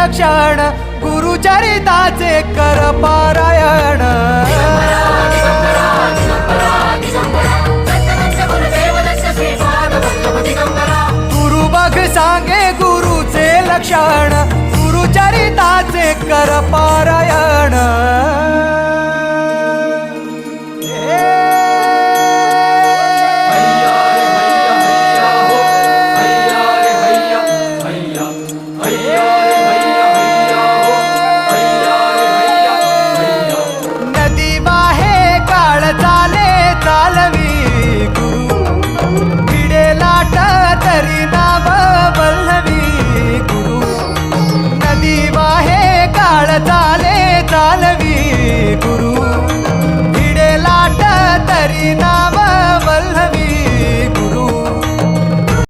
लक्षण गुरुचरिताचे कर पारायण गुरु बघ सांगे गुरुचे लक्षण गुरुचरिताचे कर पारायण